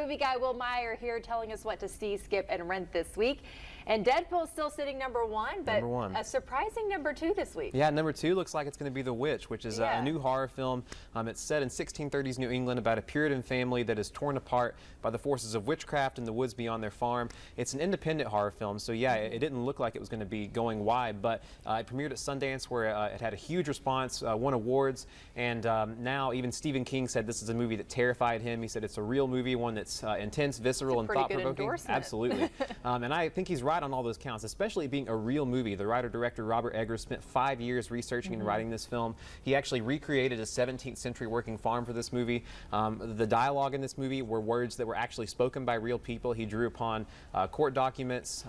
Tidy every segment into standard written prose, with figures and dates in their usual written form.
movie guy Will Meyer here telling us what to see, skip, and rent this week. And Deadpool's still sitting #1, but a surprising #2 this week. Yeah, #2 looks like it's going to be The Witch, which is a new horror film. It's set in 1630s New England about a Puritan family that is torn apart by the forces of witchcraft in the woods beyond their farm. It's an independent horror film, so yeah, it didn't look like it was going to be going wide, but it premiered at Sundance where it had a huge response, won awards, and now even Stephen King said this is a movie that terrified him. He said it's a real movie, one that's intense, visceral, and thought-provoking. Absolutely. And I think he's right on all those counts, especially being a real movie. The writer-director Robert Eggers spent 5 years researching and writing this film. He actually recreated a 17th century working farm for this movie. The dialogue in this movie were words that were actually spoken by real people. He drew upon court documents,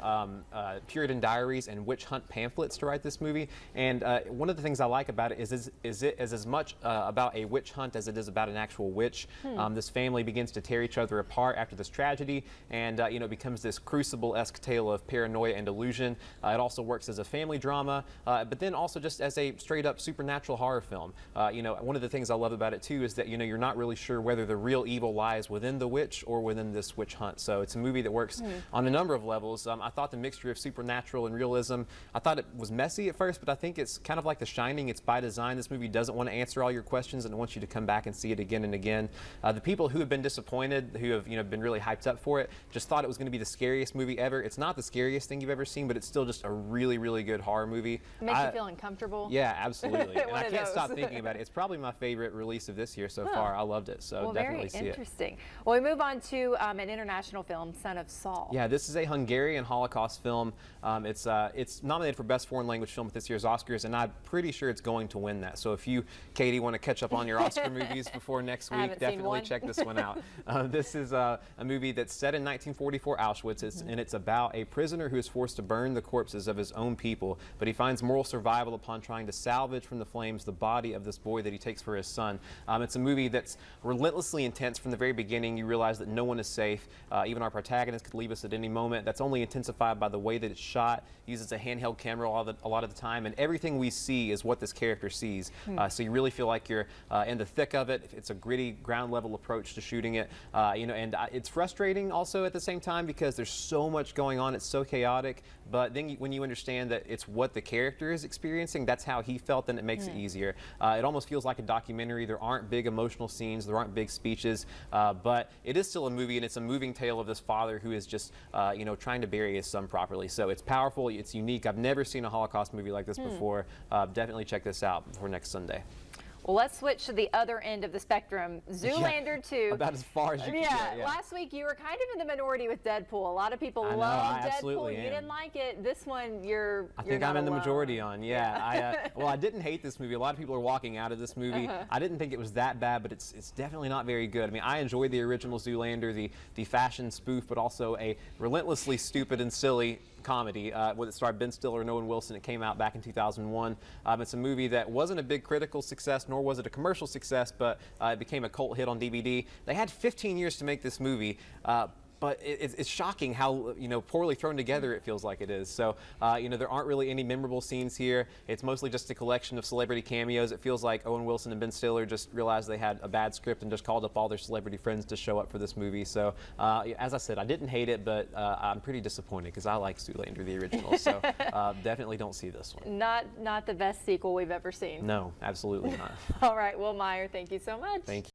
Puritan diaries, and witch hunt pamphlets to write this movie. And one of the things I like about it is it is as much about a witch hunt as it is about an actual witch. This family begins to tear each other apart after this tragedy, and it becomes this crucible-esque tale of paranoia and illusion. It also works as a family drama, but then also just as a straight-up supernatural horror film. One of the things I love about it too is that you're not really sure whether the real evil lies within the witch or within this witch hunt. So it's a movie that works on a number of levels. I thought the mixture of supernatural and realism, I thought it was messy at first, but I think it's kind of like The Shining. It's by design. This movie doesn't want to answer all your questions and it wants you to come back and see it again and again. The people who have been disappointed, who have been really hyped up for it, just thought it was going to be the scariest movie ever. It's not the scariest thing you've ever seen, but it's still just a really, really good horror movie. It makes you feel uncomfortable. Yeah, absolutely. And I can't stop thinking about it. It's probably my favorite release of this year so far. I loved it, so definitely see it. Very interesting. Well, we move on to an international film, Son of Saul. Yeah, this is a Hungarian Holocaust film. It's nominated for Best Foreign Language Film at this year's Oscars, and I'm pretty sure it's going to win that. So if you, Katie, want to catch up on your Oscar movies before next week, definitely check this one out. This is a movie that's set in 1944 Auschwitz, and it's about a prisoner who is forced to burn the corpses of his own people, but he finds moral survival upon trying to salvage from the flames the body of this boy that he takes for his son. It's a movie that's relentlessly intense from the very beginning. You realize that no one is safe. Even our protagonist could leave us at any moment. That's only intensified by the way that it's shot. He uses a handheld camera a lot of the time, and everything we see is what this character sees. So you really feel like you're in the thick of it. It's a gritty, ground-level approach to shooting it. It's frustrating also at the same time because there's so much going on. It's so chaotic. But then when you understand that it's what the character is experiencing, that's how he felt, then it makes it easier. It almost feels like a documentary. There aren't big emotional scenes. There aren't big speeches. But it is still a movie, and it's a moving tale of this father who is just, trying to bury his son properly. So it's powerful. It's unique. I've never seen a Holocaust movie like this before. Definitely check this out before next Sunday. Well, let's switch to the other end of the spectrum. Zoolander 2. About as far as you can get. Last week you were kind of in the minority with Deadpool. A lot of people love Deadpool. You didn't like it. This one, I think I'm in the majority on. Yeah. Well, I didn't hate this movie. A lot of people are walking out of this movie. I didn't think it was that bad, but it's definitely not very good. I mean, I enjoyed the original Zoolander, the fashion spoof, but also a relentlessly stupid and silly comedy with it starred Ben Stiller and Owen Wilson. It came out back in 2001. It's a movie that wasn't a big critical success, nor was it a commercial success, but it became a cult hit on DVD. They had 15 years to make this movie. But it's shocking how poorly thrown together it feels like it is. So there aren't really any memorable scenes here. It's mostly just a collection of celebrity cameos. It feels like Owen Wilson and Ben Stiller just realized they had a bad script and just called up all their celebrity friends to show up for this movie. So as I said, I didn't hate it, but I'm pretty disappointed because I like Zoolander, the original. So definitely don't see this one. Not the best sequel we've ever seen. No, absolutely not. All right, Will Meyer, thank you so much. Thank you.